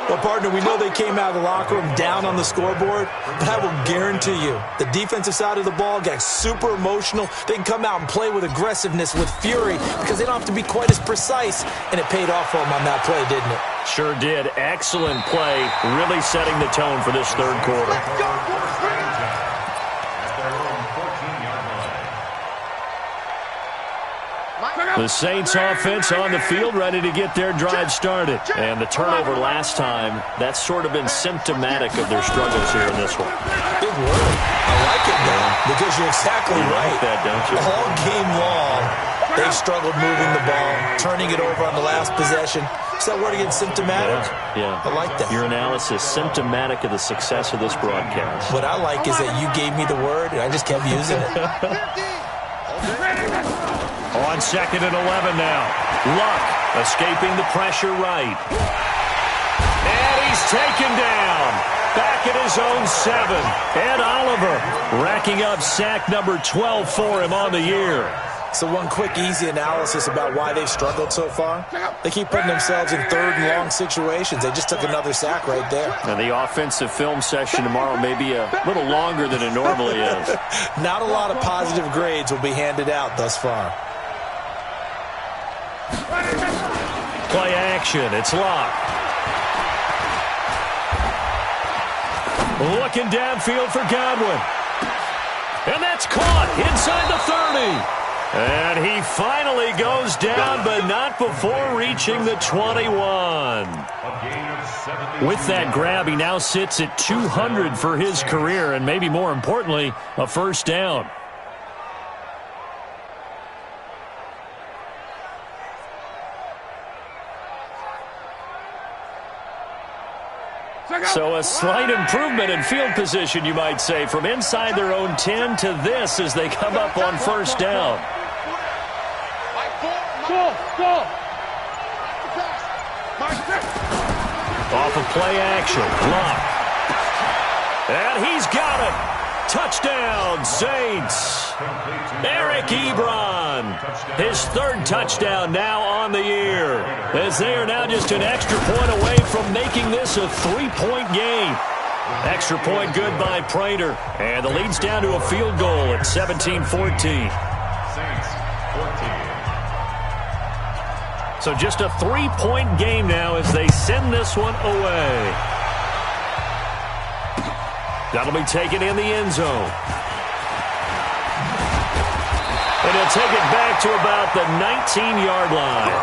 Well, partner, we know they came out of the locker room down on the scoreboard, but I will guarantee you the defensive side of the ball got super emotional. They can come out and play with aggressiveness, with fury, because they don't have to be quite as precise, and it paid off for them on that play, didn't it?
Sure did. Excellent play, really setting the tone for this 3rd quarter.
At their own 14-yard line.
The Saints offense on the field, ready to get their drive started. And the turnover last time, that's sort of been symptomatic of their struggles here in this one.
Big word. I like it, though. Because you're exactly right.
Like that, don't you?
All game long, they've struggled moving the ball, turning it over on the last possession. Is that word again, symptomatic?
Yeah.
I like that.
Your analysis, symptomatic of the success of this broadcast.
What I like is that you gave me the word, and I just kept using it.
On 2nd and 11 now. Luck escaping the pressure right. And he's taken down. Back at his own 7. Ed Oliver racking up sack number 12 for him on the year.
So one quick, easy analysis about why they've struggled so far. They keep putting themselves in 3rd and long situations. They just took another sack right there.
And the offensive film session tomorrow may be a little longer than it normally is.
Not a lot of positive grades will be handed out thus far.
Play action. It's Luck. Looking downfield for Godwin. And that's caught inside the 30. And he finally goes down, but not before reaching the 21. With that grab, he now sits at 200 for his career, and maybe more importantly, a first down. So a slight improvement in field position, you might say, from inside their own 10 to this as they come up on first down. Off of play action, Luck. And he's got it. Touchdown, Saints. Eric Ebron, his 3rd touchdown now on the year, as they are now just an extra point away from making this a 3-point game. Extra point good by Prater, and the lead's down to a field goal at 17-14. So just a 3-point game now as they send this one away. That'll be taken in the end zone. And he'll take it back to about the 19-yard line.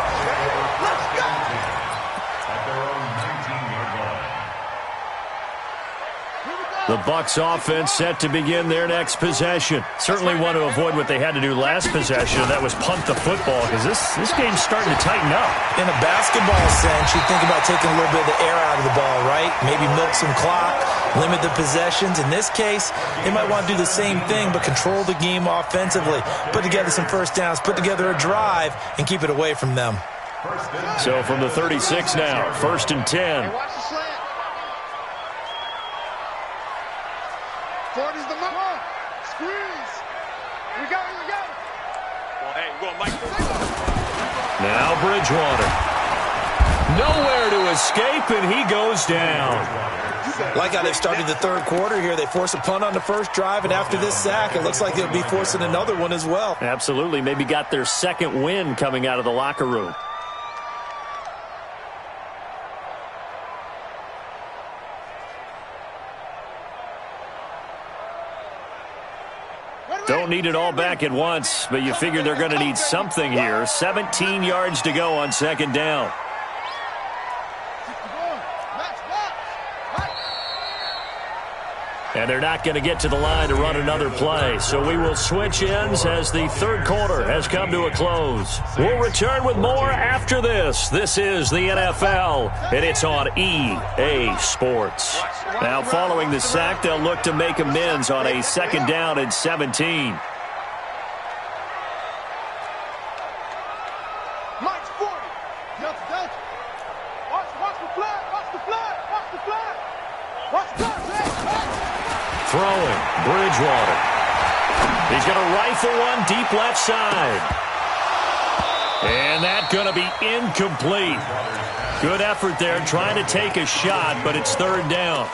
The Bucs offense set to begin their next possession. Certainly want to avoid what they had to do last possession, and that was punt the football, because this game's starting to tighten up.
In a basketball sense, you think about taking a little bit of the air out of the ball, right? Maybe milk some clock, limit the possessions. In this case, they might want to do the same thing, but control the game offensively. Put together some first downs, put together a drive, and keep it away from them.
So from the 36 now, 1st and 10.
40's the mark. Squeeze. We go. Well, hey, we're going Mike.
Now Bridgewater. Nowhere to escape, and he goes down.
Like how they started the 3rd quarter here. They force a punt on the first drive, and after this sack, it looks like they'll be forcing another one as well.
Absolutely. Maybe got their 2nd win coming out of the locker room. Don't need it all back at once, but you figure they're going to need something here. 17 yards to go on 2nd down. And they're not going to get to the line to run another play. So we will switch ends as the 3rd quarter has come to a close. We'll return with more after this. This is the NFL, and it's on EA Sports. Now, following the sack, they'll look to make amends on a 2nd down and 17.
Mike's 40. Delta. Watch the flag. Watch the flag.
Throwing, Bridgewater. He's going to rifle one deep left side. And that's going to be incomplete. Good effort there trying to take a shot, but it's 3rd down.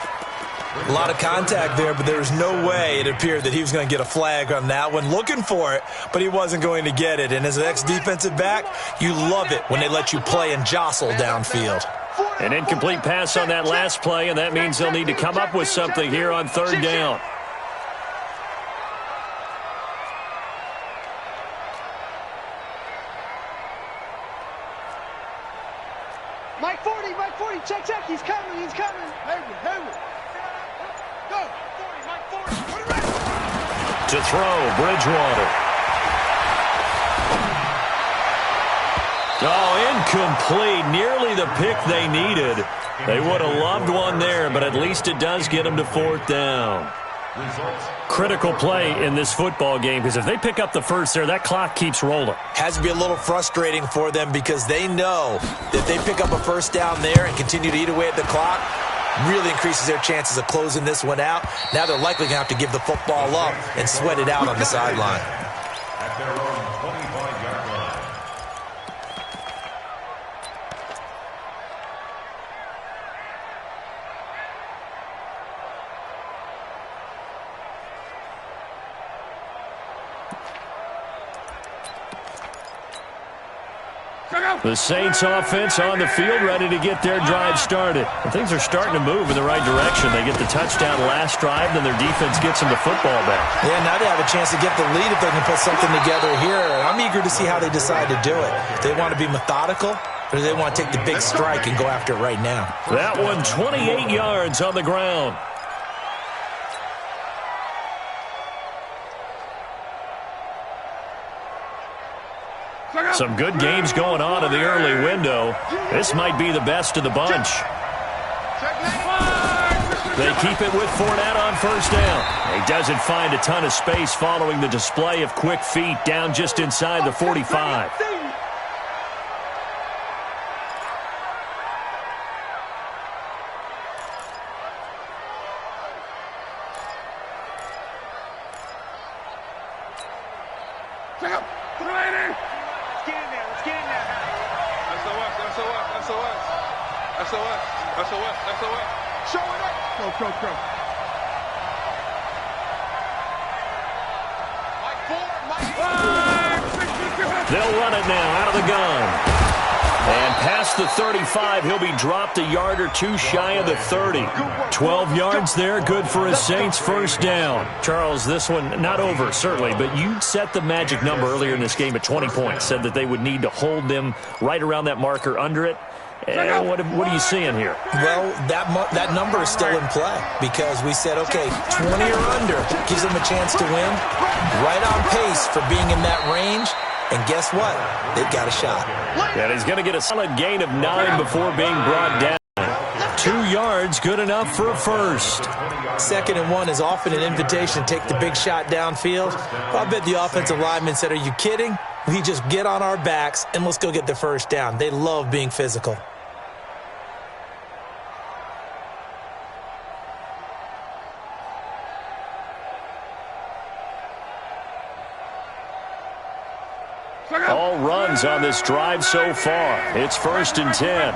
A lot of contact there, but there was no way it appeared that he was going to get a flag on that one. Looking for it, but he wasn't going to get it. And as an ex-defensive back, you love it when they let you play and jostle downfield.
An incomplete pass on that last play, and that means they'll need to come up with something here on 3rd down.
Mike 40, check, he's coming. Go, 40, Mike 40.
To To throw, Bridgewater. Oh, incomplete. Nearly the pick they needed. They would have loved one there, but at least it does get them to 4th down. Critical play in this football game, because if they pick up the first there, that clock keeps rolling.
Has to be a little frustrating for them because they know that they pick up a first down there and continue to eat away at the clock, really increases their chances of closing this one out. Now they're likely going to have to give the football up and sweat it out on the sideline.
At their own 25-yard line.
The Saints offense on the field, ready to get their drive started. And things are starting to move in the right direction. They get the touchdown last drive, then their defense gets them the football back.
Yeah, now they have a chance to get the lead if they can put something together here. And I'm eager to see how they decide to do it. Do they want to be methodical, or do they want to take the big strike and go after it right now?
That one 28 yards on the ground. Some good games going on in the early window. This might be the best of the bunch. They keep it with Fournette on first down. He doesn't find a ton of space following the display of quick feet down just inside the 45. They'll run it now out of the gun. And past the 35, he'll be dropped a yard or two shy of the 30. 12 yards there, good for a Saints first down. Charles, this one not over, certainly, but you set the magic number earlier in this game at 20 points, said that they would need to hold them right around that marker under it. What are you seeing here?
Well, that number is still in play because we said, okay, 20 or under gives them a chance to win. Right on pace for being in that range. And guess what? They've got a shot.
And he's going to get a solid gain of 9 before being brought down. 2 yards, good enough for a first.
2nd and 1 is often an invitation to take the big shot downfield. Well, I bet the offensive lineman said, are you kidding? We just get on our backs and let's go get the first down. They love being physical.
All runs on this drive so far. It's 1st and 10.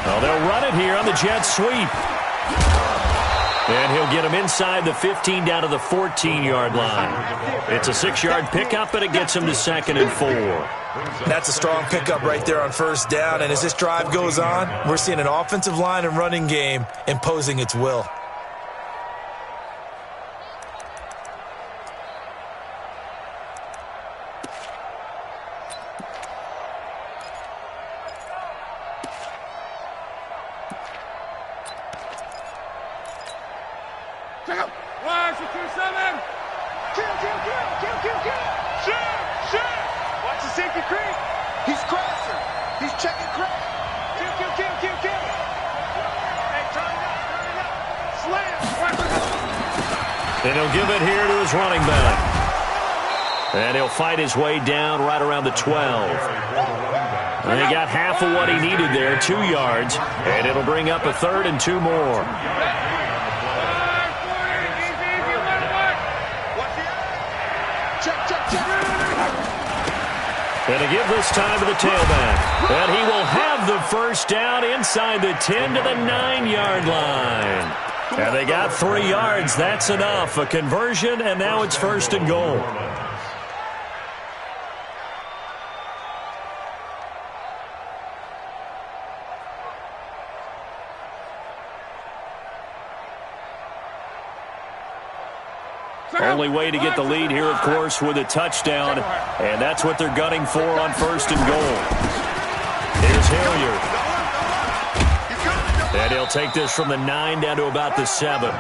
Well, they'll run it here on the jet sweep. And he'll get him inside the 15 down to the 14-yard line. It's a 6-yard pickup, but it gets him to 2nd and 4.
That's a strong pickup right there on first down. And as this drive goes on, we're seeing an offensive line and running game imposing its will.
And he'll give it here to his running back. And he'll fight his way down right around the 12. And he got half of what he needed there, 2 yards. And it'll bring up a 3rd and 2 more. And to give this time to the tailback. And he will have the first down inside the 10 to the 9-yard line. And they got 3 yards. That's enough. A conversion, and now it's 1st and goal. Only way to get the lead here, of course, with a touchdown. And that's what they're gunning for on 1st and goal. Here's Hilliard. And They'll take this from the 9 down to about the 7.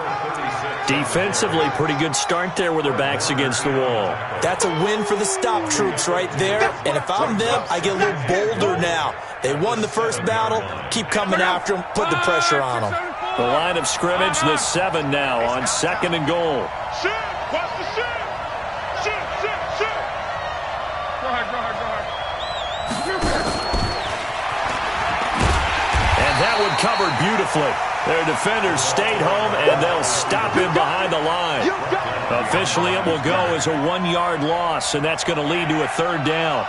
Defensively, pretty good start there with their backs against the wall.
That's a win for the stop troops right there. And if I'm them, I get a little bolder now. They won the first battle. Keep coming after them. Put the pressure on them.
The line of scrimmage, the 7 now on 2nd and goal.
Shoot! Watch the shoot! Shoot, shoot, shoot! Go ahead, go ahead, go ahead.
And that one covered beautifully. Their defenders stayed home, and they'll stop him behind the line. Officially, it will go as a 1-yard loss, and that's going to lead to a 3rd down.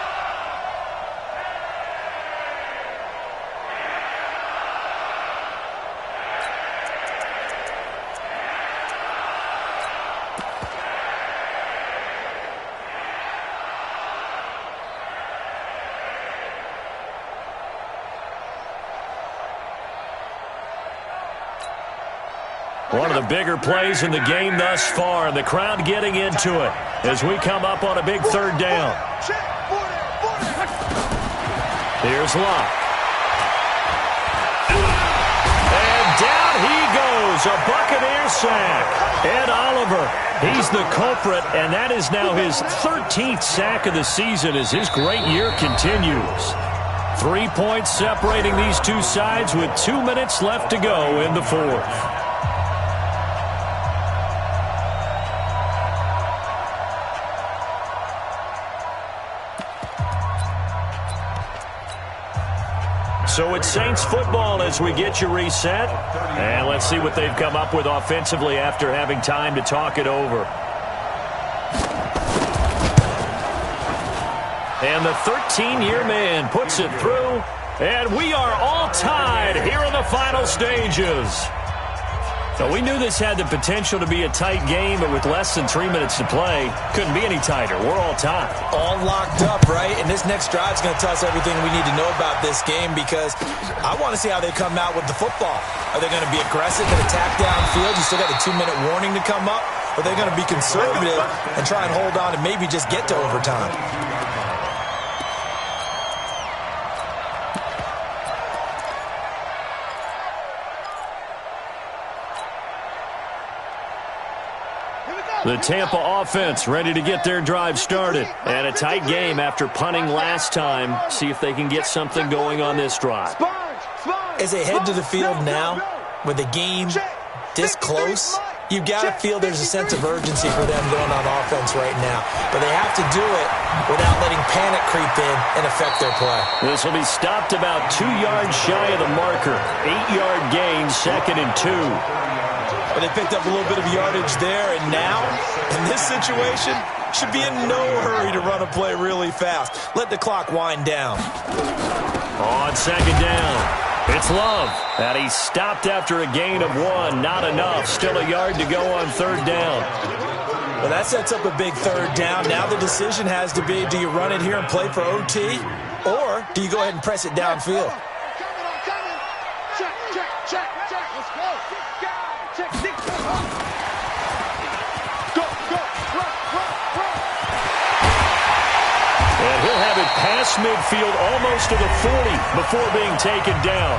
One of the bigger plays in the game thus far, and the crowd getting into it as we come up on a big 3rd down. Here's Locke. And down he goes, a Buccaneer sack. Ed Oliver, he's the culprit, and that is now his 13th sack of the season as his great year continues. 3 points separating these two sides with 2 minutes left to go in the 4th. So it's Saints football as we get you reset. And let's see what they've come up with offensively after having time to talk it over. And the 13-year man puts it through. And we are all tied here in the final stages. So we knew this had the potential to be a tight game, but with less than 3 minutes to play, couldn't be any tighter. We're all tied.
All locked up, right? And this next drive is going to tell us everything we need to know about this game because I want to see how they come out with the football. Are they going to be aggressive and attack downfield? You still got a 2-minute warning to come up? Or are they going to be conservative and try and hold on and maybe just get to overtime?
The Tampa offense ready to get their drive started. And a tight game after punting last time. See if they can get something going on this drive.
As they head to the field now, with the game this close, you've got to feel there's a sense of urgency for them going on offense right now. But they have to do it without letting panic creep in and affect their play.
This will be stopped about 2 yards shy of the marker. 8-yard gain, 2nd and 2.
But they picked up a little bit of yardage there, and now, in this situation, should be in no hurry to run a play really fast. Let the clock wind down.
On 2nd down, it's Love. And he stopped after a gain of 1. Not enough. Still a yard to go on 3rd down.
Well, that sets up a big 3rd down. Now the decision has to be, do you run it here and play for OT, or do you go ahead and press it downfield?
And he'll have it past midfield almost to the 40 before being taken down.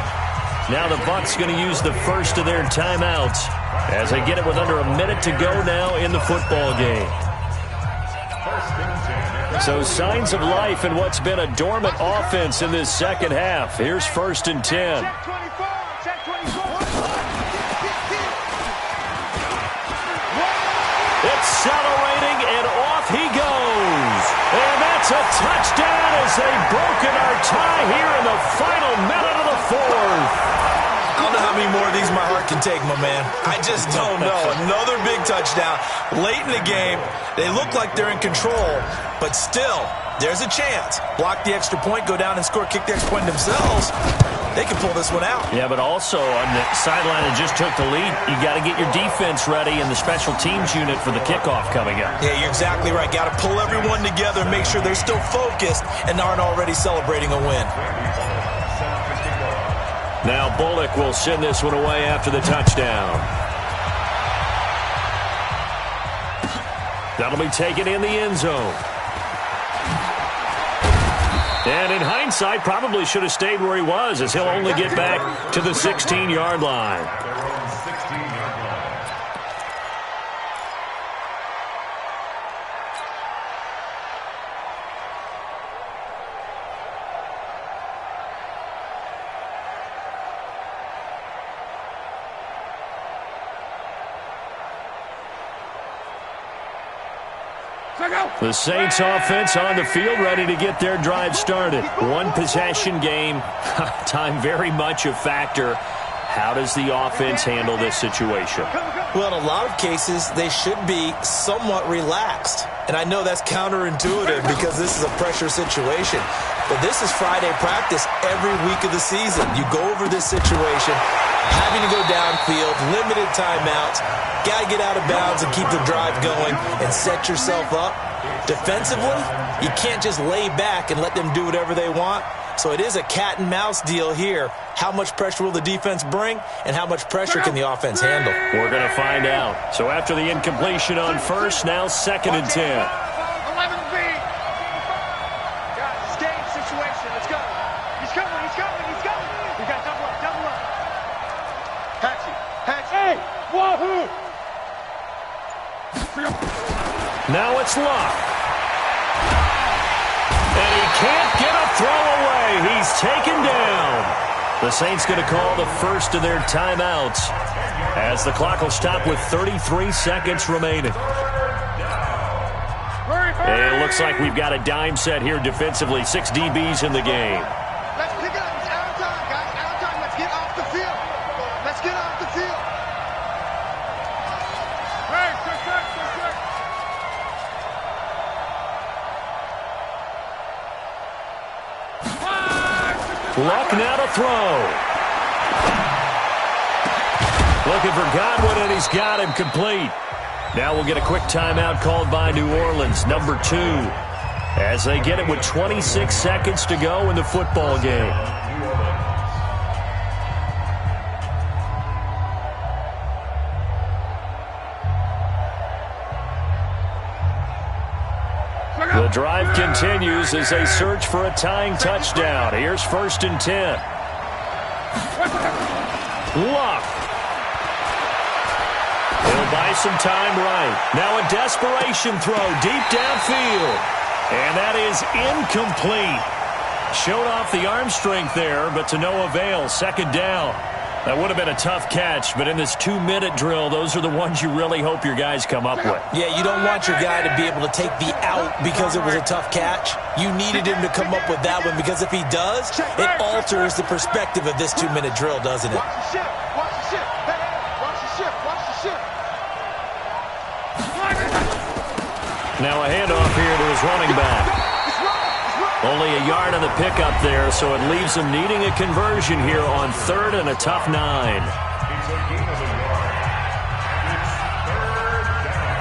Now the Bucs going to use the first of their timeouts as they get it with under a minute to go now in the football game. So signs of life in what's been a dormant offense in this second half. Here's 1st and 10. Accelerating, and off he goes. And that's a touchdown as they've broken our tie here in the final minute of the 4th.
I don't know how many more of these my heart can take, my man. I just don't know. Another big touchdown. Late in the game, they look like they're in control, but still, there's a chance. Block the extra point, go down and score, kick the extra point themselves. They can pull this one out.
Yeah, but also on the sideline that just took the lead, you got to get your defense ready and the special teams unit for the kickoff coming up.
Yeah, you're exactly right. Got to pull everyone together and make sure they're still focused and aren't already celebrating a win.
Now Bullock will send this one away after the touchdown. That'll be taken in the end zone. And in hindsight, probably should have stayed where he was, as he'll only get back to the 16-yard line. The Saints offense on the field, ready to get their drive started. One possession game, time very much a factor. How does the offense handle this situation?
Well, in a lot of cases, they should be somewhat relaxed. And I know that's counterintuitive because this is a pressure situation. But this is Friday practice every week of the season. You go over this situation, having to go downfield, limited timeouts, got to get out of bounds and keep the drive going and set yourself up. Defensively, you can't just lay back and let them do whatever they want. So it is a cat and mouse deal here. How much pressure will the defense bring, and how much pressure can the offense handle?
We're going to find out. So after the incompletion on first, now 2nd and 10.
11B. Game situation. Let's go. He's coming. We got double up. Hatchie. Hey, wahoo!
Now it's Luck. And he can't get a throw away. He's taken down. The Saints going to call the first of their timeouts as the clock will stop with 33 seconds remaining. It looks like we've got a dime set here defensively. 6 DBs in the game.
Let's pick it up. It's out of time, guys. Out of time. Let's get off the field. Hey, check.
Luck now to throw. Looking for Godwin, and he's got him complete. Now we'll get a quick timeout called by New Orleans, number 2, as they get it with 26 seconds to go in the football game. The drive continues as they search for a tying touchdown. Here's 1st and 10. Luck. He'll buy some time right. Now a desperation throw deep downfield. And that is incomplete. Showed off the arm strength there, but to no avail. 2nd down. That would have been a tough catch, but in this 2-minute drill, those are the ones you really hope your guys come up with.
Yeah, you don't want your guy to be able to take the out because it was a tough catch. You needed him to come up with that one because if he does, it alters the perspective of this 2-minute drill, doesn't it?
Watch the ship. Hey, watch the ship.
Now a handoff here to his running back. Only a yard on the pickup there, so it leaves them needing a conversion here on 3rd and a tough 9.
It's a gain of a yard. It's 3rd down.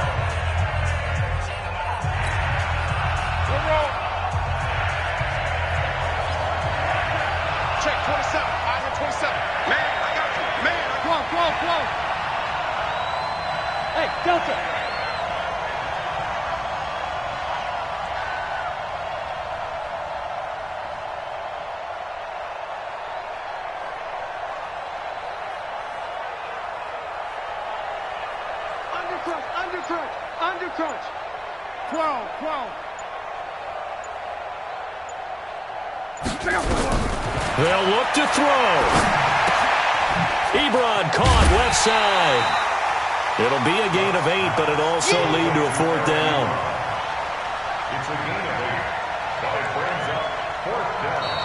Check 27. Eyes on 27. Man, I got you. Come on. Hey, Delta. Undercrunch. 12.
They'll look to throw. Ebron caught left side. It'll be a gain of 8, but it'll also lead to a 4th down.
It's a gain of 8, but it brings up 4th down.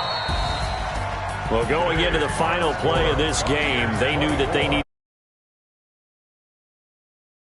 Well, going into the final play of this game, they knew that they needed